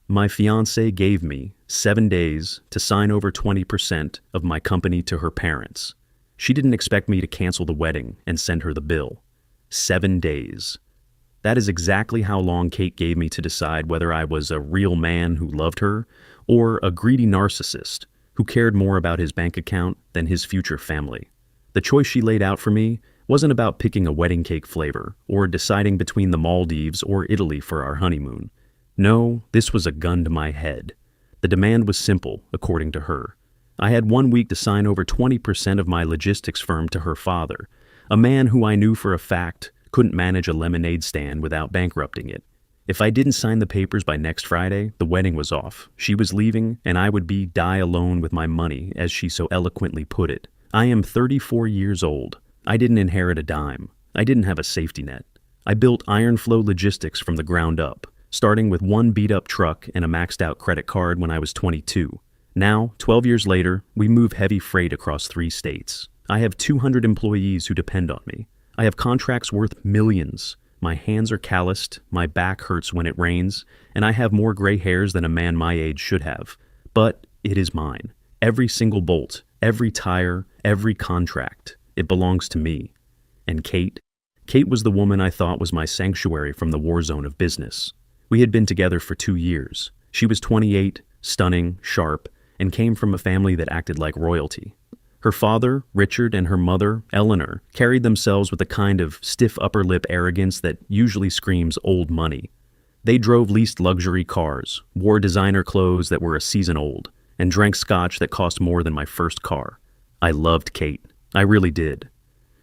My fiancée gave me 7 days to sign over 20% of my company to her parents. She didn't expect me to cancel the wedding and send her the bill. 7 days. That is exactly how long Kate gave me to decide whether I was a real man who loved her or a greedy narcissist who cared more about his bank account than his future family. The choice she laid out for me wasn't about picking a wedding cake flavor or deciding between the Maldives or Italy for our honeymoon. No, this was a gun to my head. The demand was simple, according to her. I had 1 week to sign over 20% of my logistics firm to her father, a man who I knew for a fact couldn't manage a lemonade stand without bankrupting it. If I didn't sign the papers by next Friday, the wedding was off. She was leaving, and I would die alone with my money, as she so eloquently put it. I am 34 years old. I didn't inherit a dime. I didn't have a safety net. I built Iron Flow Logistics from the ground up, starting with one beat-up truck and a maxed-out credit card when I was 22. Now, 12 years later, we move heavy freight across 3 states. I have 200 employees who depend on me. I have contracts worth millions. My hands are calloused, my back hurts when it rains, and I have more gray hairs than a man my age should have. But it is mine. Every single bolt, every tire, every contract. It belongs to me. And Kate? Kate was the woman I thought was my sanctuary from the war zone of business. We had been together for 2 years. She was 28, stunning, sharp, and came from a family that acted like royalty. Her father, Richard, and her mother, Eleanor, carried themselves with a kind of stiff upper lip arrogance that usually screams old money. They drove leased luxury cars, wore designer clothes that were a season old, and drank scotch that cost more than my first car. I loved Kate. I really did.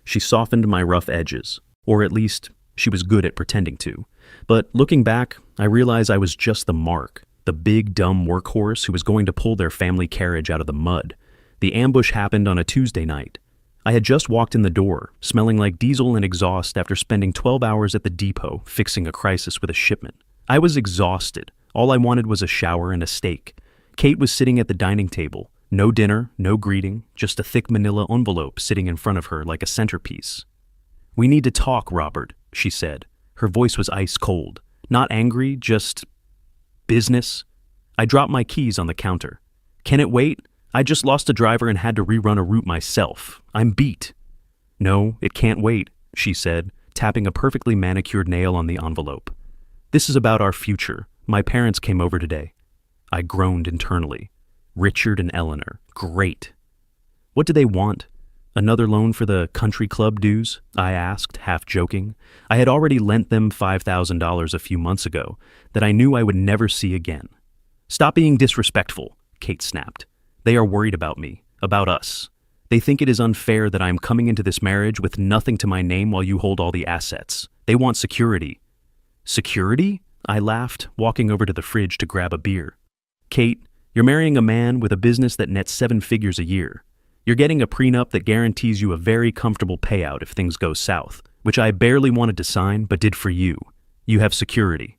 She softened my rough edges, or at least she was good at pretending to. But looking back, I realize I was just the mark, the big dumb workhorse who was going to pull their family carriage out of the mud. The ambush happened on a Tuesday night. I had just walked in the door, smelling like diesel and exhaust after spending 12 hours at the depot fixing a crisis with a shipment. I was exhausted. All I wanted was a shower and a steak. Kate was sitting at the dining table. No dinner, no greeting, just a thick manila envelope sitting in front of her like a centerpiece. "We need to talk, Robert," she said. Her voice was ice cold. Not angry, just business. I dropped my keys on the counter. "Can it wait? I just lost a driver and had to rerun a route myself. I'm beat." "No, it can't wait," she said, tapping a perfectly manicured nail on the envelope. "This is about our future. My parents came over today." I groaned internally. Richard and Eleanor. Great. What do they want? Another loan for the country club dues? I asked, half joking. I had already lent them $5,000 a few months ago that I knew I would never see again. "Stop being disrespectful," Kate snapped. "They are worried about me, about us. They think it is unfair that I am coming into this marriage with nothing to my name while you hold all the assets. They want security." "Security?" I laughed, walking over to the fridge to grab a beer. "Kate, you're marrying a man with a business that nets 7 figures a year. You're getting a prenup that guarantees you a very comfortable payout if things go south, which I barely wanted to sign but did for you. You have security."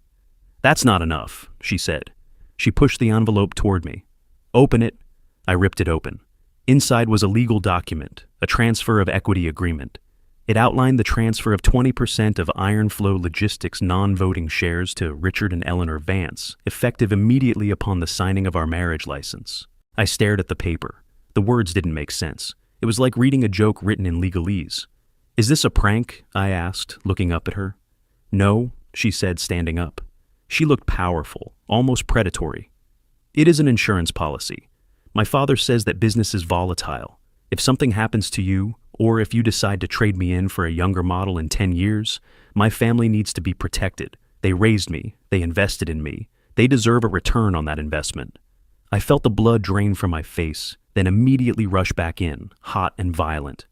"That's not enough," she said. She pushed the envelope toward me. "Open it." I ripped it open. Inside was a legal document, a transfer of equity agreement. It outlined the transfer of 20% of Iron Flow Logistics non-voting shares to Richard and Eleanor Vance, effective immediately upon the signing of our marriage license. I stared at the paper. The words didn't make sense. It was like reading a joke written in legalese. "Is this a prank?" I asked, looking up at her. "No," she said, standing up. She looked powerful, almost predatory. "It is an insurance policy. My father says that business is volatile. If something happens to you, or if you decide to trade me in for a younger model in 10 years, my family needs to be protected. They raised me. They invested in me. They deserve a return on that investment." I felt the blood drain from my face, then immediately rush back in, hot and violent.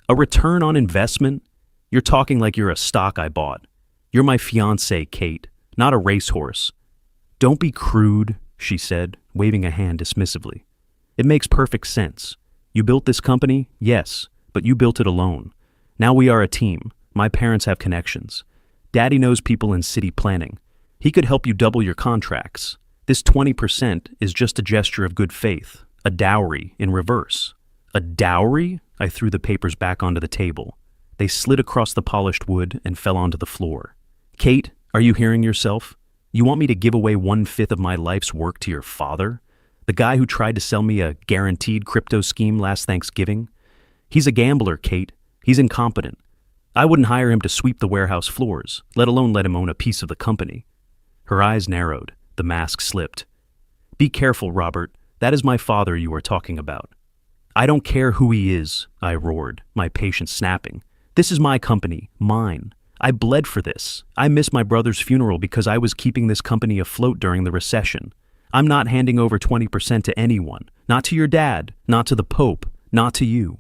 "A return on investment? You're talking like you're a stock I bought. You're my fiancée, Kate, not a racehorse." "Don't be crude," she said, waving a hand dismissively. "It makes perfect sense. You built this company? Yes, but you built it alone. Now we are a team. My parents have connections. Daddy knows people in city planning. He could help you double your contracts. This 20% is just a gesture of good faith, a dowry in reverse." "A dowry?" I threw the papers back onto the table. They slid across the polished wood and fell onto the floor. "Kate, are you hearing yourself? You want me to give away 1/5 of my life's work to your father? The guy who tried to sell me a guaranteed crypto scheme last Thanksgiving? He's a gambler, Kate. He's incompetent. I wouldn't hire him to sweep the warehouse floors, let alone let him own a piece of the company. Her eyes narrowed. The mask slipped. Be careful, Robert. That is my father you are talking about. I don't care who he is, I roared, my patience snapping. This is my company, mine. I bled for this. I missed my brother's funeral because I was keeping this company afloat during the recession. I'm not handing over 20% to anyone. Not to your dad, not to the Pope, not to you.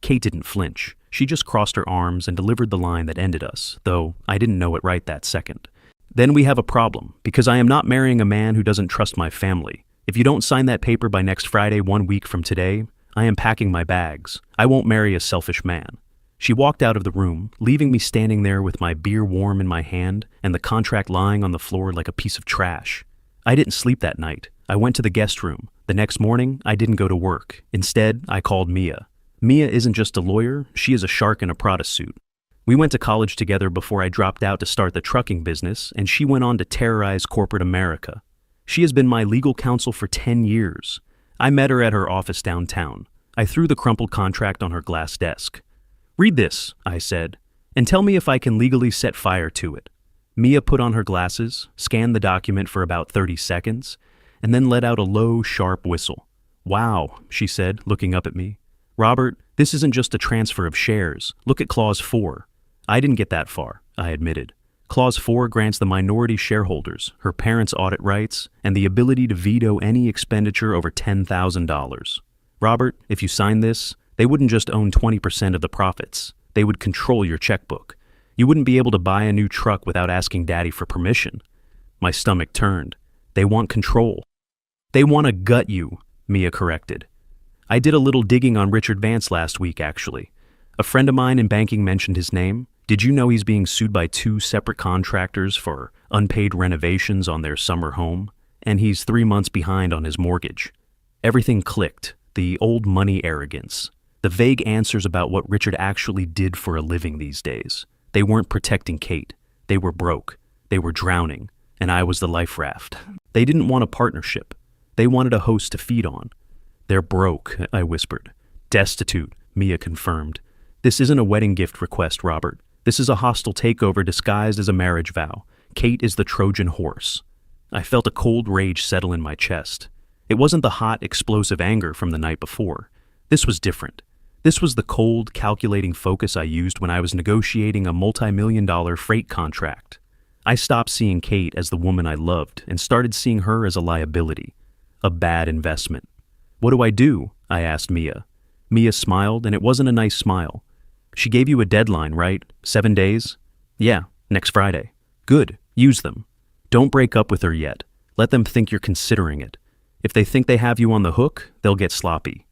Kate didn't flinch. She just crossed her arms and delivered the line that ended us, though I didn't know it right that second. Then we have a problem, because I am not marrying a man who doesn't trust my family. If you don't sign that paper by next Friday 1 week from today, I am packing my bags. I won't marry a selfish man. She walked out of the room, leaving me standing there with my beer warm in my hand and the contract lying on the floor like a piece of trash. I didn't sleep that night. I went to the guest room. The next morning, I didn't go to work. Instead, I called Mia. Mia isn't just a lawyer, she is a shark in a Prada suit. We went to college together before I dropped out to start the trucking business, and she went on to terrorize corporate America. She has been my legal counsel for 10 years. I met her at her office downtown. I threw the crumpled contract on her glass desk. Read this, I said, and tell me if I can legally set fire to it. Mia put on her glasses, scanned the document for about 30 seconds, and then let out a low, sharp whistle. Wow, she said, looking up at me. Robert, this isn't just a transfer of shares. Look at Clause 4. I didn't get that far, I admitted. Clause 4 grants the minority shareholders, her parents' audit rights, and the ability to veto any expenditure over $10,000. Robert, if you sign this, they wouldn't just own 20% of the profits. They would control your checkbook. You wouldn't be able to buy a new truck without asking Daddy for permission. My stomach turned. They want control. They want to gut you, Mia corrected. I did a little digging on Richard Vance last week, actually. A friend of mine in banking mentioned his name. Did you know he's being sued by 2 separate contractors for unpaid renovations on their summer home? And he's 3 months behind on his mortgage. Everything clicked. The old money arrogance. The vague answers about what Richard actually did for a living these days. They weren't protecting Kate. They were broke. They were drowning. And I was the life raft. They didn't want a partnership. They wanted a host to feed on. They're broke, I whispered. Destitute, Mia confirmed. This isn't a wedding gift request, Robert. This is a hostile takeover disguised as a marriage vow. Kate is the Trojan horse. I felt a cold rage settle in my chest. It wasn't the hot, explosive anger from the night before. This was different. This was the cold, calculating focus I used when I was negotiating a multi-million-dollar freight contract. I stopped seeing Kate as the woman I loved and started seeing her as a liability, a bad investment. What do I do? I asked Mia. Mia smiled, and it wasn't a nice smile. She gave you a deadline, right? 7 days? Yeah, next Friday. Good. Use them. Don't break up with her yet. Let them think you're considering it. If they think they have you on the hook, they'll get sloppy.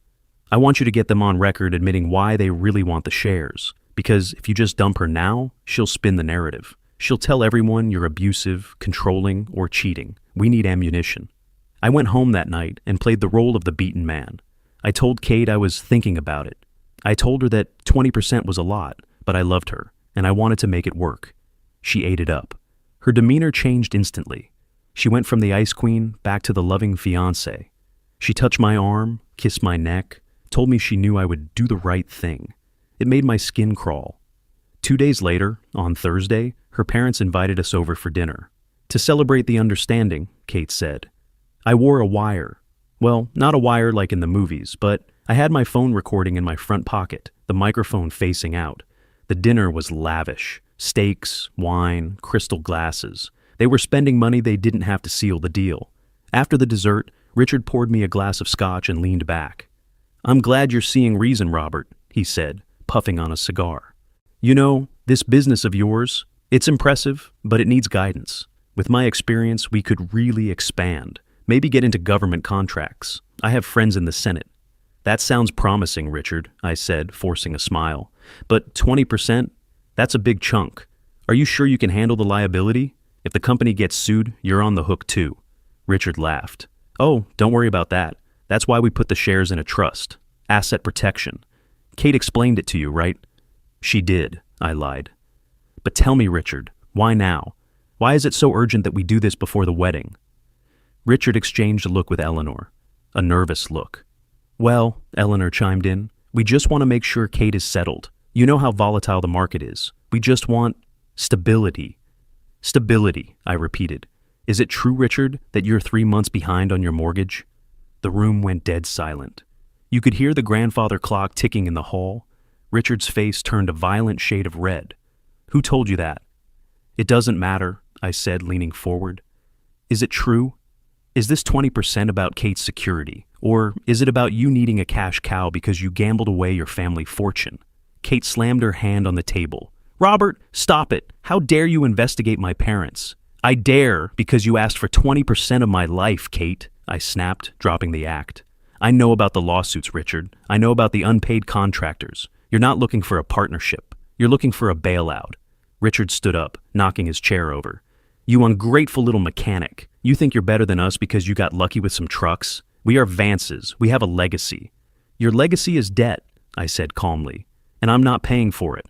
I want you to get them on record admitting why they really want the shares. Because if you just dump her now, she'll spin the narrative. She'll tell everyone you're abusive, controlling, or cheating. We need ammunition. I went home that night and played the role of the beaten man. I told Kate I was thinking about it. I told her that 20% was a lot, but I loved her, and I wanted to make it work. She ate it up. Her demeanor changed instantly. She went from the ice queen back to the loving fiancée. She touched my arm, kissed my neck, told me she knew I would do the right thing. It made my skin crawl. 2 days later, on Thursday, her parents invited us over for dinner. To celebrate the understanding, Kate said. I wore a wire. Well, not a wire like in the movies, but I had my phone recording in my front pocket, the microphone facing out. The dinner was lavish. Steaks, wine, crystal glasses. They were spending money they didn't have to seal the deal. After the dessert, Richard poured me a glass of scotch and leaned back. I'm glad you're seeing reason, Robert, he said, puffing on a cigar. You know, this business of yours, it's impressive, but it needs guidance. With my experience, we could really expand. Maybe get into government contracts. I have friends in the Senate. That sounds promising, Richard, I said, forcing a smile. But 20%? That's a big chunk. Are you sure you can handle the liability? If the company gets sued, you're on the hook too. Richard laughed. Oh, don't worry about that. That's why we put the shares in a trust. Asset protection. Kate explained it to you, right? She did, I lied. But tell me, Richard, why now? Why is it so urgent that we do this before the wedding?" Richard exchanged a look with Eleanor, a nervous look. "Well," Eleanor chimed in, "we just want to make sure Kate is settled. You know how volatile the market is. We just want stability." "Stability," I repeated. "Is it true, Richard, that you're 3 months behind on your mortgage?" The room went dead silent. You could hear the grandfather clock ticking in the hall. Richard's face turned a violent shade of red. "Who told you that?" "It doesn't matter," I said, leaning forward. "Is it true? Is this 20% about Kate's security, or is it about you needing a cash cow because you gambled away your family fortune?" Kate slammed her hand on the table. "Robert, stop it! How dare you investigate my parents?" "I dare because you asked for 20% of my life, Kate," I snapped, dropping the act. "I know about the lawsuits, Richard. I know about the unpaid contractors. You're not looking for a partnership. You're looking for a bailout." Richard stood up, knocking his chair over. "You ungrateful little mechanic. You think you're better than us because you got lucky with some trucks? We are Vances. We have a legacy." "Your legacy is debt," I said calmly, "and I'm not paying for it."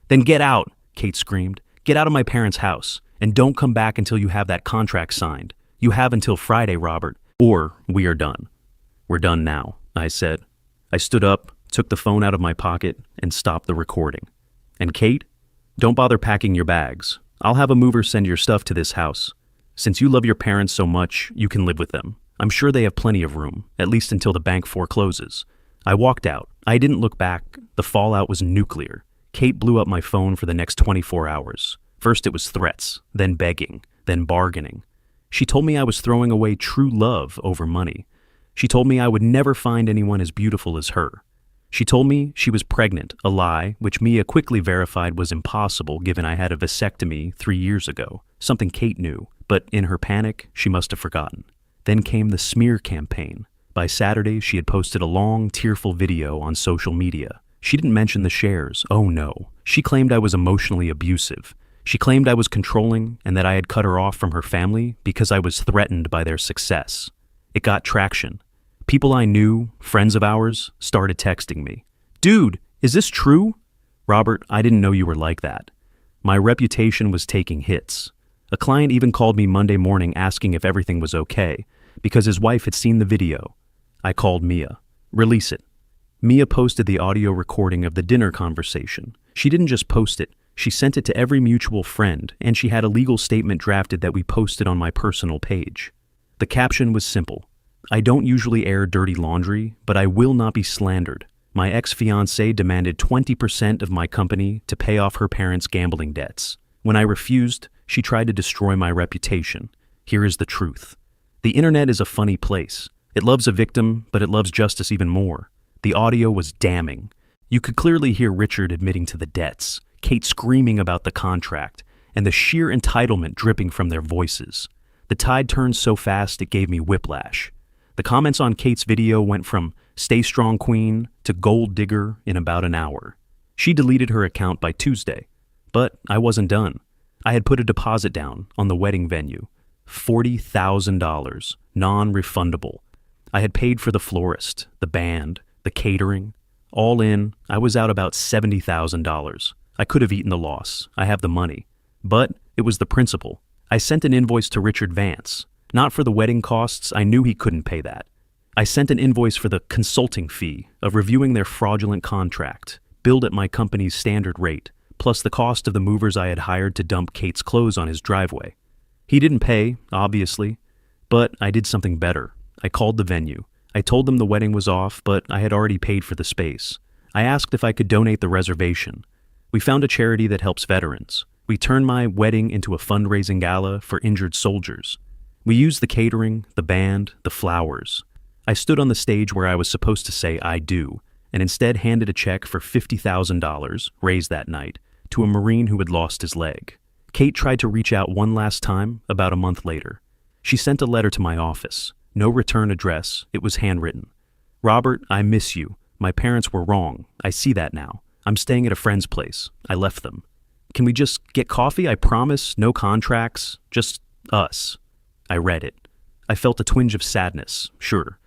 "Then get out," Kate screamed. "Get out of my parents' house, and don't come back until you have that contract signed. You have until Friday, Robert, or we are done." "We're done now," I said. I stood up, took the phone out of my pocket, and stopped the recording. "And Kate, don't bother packing your bags. I'll have a mover send your stuff to this house. Since you love your parents so much, you can live with them. I'm sure they have plenty of room, at least until the bank forecloses." I walked out. I didn't look back. The fallout was nuclear. Kate blew up my phone for the next 24 hours. First it was threats, then begging, then bargaining. She told me I was throwing away true love over money. She told me I would never find anyone as beautiful as her. She told me she was pregnant, a lie which Mia quickly verified was impossible given I had a vasectomy 3 years ago, something Kate knew, but in her panic, she must have forgotten. Then came the smear campaign. By Saturday, she had posted a long, tearful video on social media. She didn't mention the shares, oh no. She claimed I was emotionally abusive. She claimed I was controlling and that I had cut her off from her family because I was threatened by their success. It got traction. People I knew, friends of ours, started texting me. "Dude, is this true?" "Robert, I didn't know you were like that." My reputation was taking hits. A client even called me Monday morning asking if everything was okay, because his wife had seen the video. I called Mia. "Release it." Mia posted the audio recording of the dinner conversation. She didn't just post it, she sent it to every mutual friend, and she had a legal statement drafted that we posted on my personal page. The caption was simple. "I don't usually air dirty laundry, but I will not be slandered. My ex-fiancée demanded 20% of my company to pay off her parents' gambling debts. When I refused, she tried to destroy my reputation. Here is the truth. The internet is a funny place. It loves a victim, but it loves justice even more." The audio was damning. You could clearly hear Richard admitting to the debts, Kate screaming about the contract, and the sheer entitlement dripping from their voices. The tide turned so fast it gave me whiplash. The comments on Kate's video went from "Stay strong, queen" to "Gold digger" in about an hour. She deleted her account by Tuesday. But I wasn't done. I had put a deposit down on the wedding venue. $40,000, non-refundable. I had paid for the florist, the band, the catering. All in, I was out about $70,000. I could have eaten the loss. I have the money. But it was the principle. I sent an invoice to Richard Vance. Not for the wedding costs, I knew he couldn't pay that. I sent an invoice for the consulting fee of reviewing their fraudulent contract, billed at my company's standard rate, plus the cost of the movers I had hired to dump Kate's clothes on his driveway. He didn't pay, obviously, but I did something better. I called the venue. I told them the wedding was off, but I had already paid for the space. I asked if I could donate the reservation. We found a charity that helps veterans. We turned my wedding into a fundraising gala for injured soldiers. We used the catering, the band, the flowers. I stood on the stage where I was supposed to say "I do," and instead handed a check for $50,000, raised that night, to a Marine who had lost his leg. Kate tried to reach out one last time about a month later. She sent a letter to my office. No return address. It was handwritten. "Robert, I miss you. My parents were wrong. I see that now. I'm staying at a friend's place. I left them. Can we just get coffee? I promise. No contracts. Just us." I read it. I felt a twinge of sadness, sure.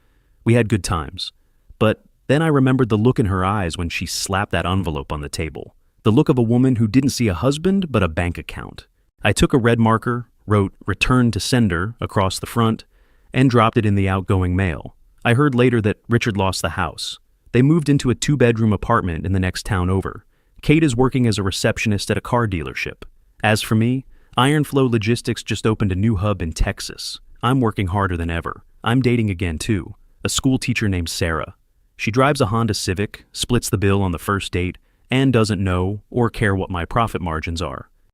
We had good times. But then I remembered the look in her eyes when she slapped that envelope on the table. The look of a woman who didn't see a husband but a bank account. I took a red marker, wrote "Return to Sender" across the front, and dropped it in the outgoing mail. I heard later that Richard lost the house. They moved into a 2-bedroom apartment in the next town over. Kate is working as a receptionist at a car dealership. As for me, Iron Flow Logistics just opened a new hub in Texas. I'm working harder than ever. I'm dating again too, a school teacher named Sarah. She drives a Honda Civic, splits the bill on the first date, and doesn't know or care what my profit margins are.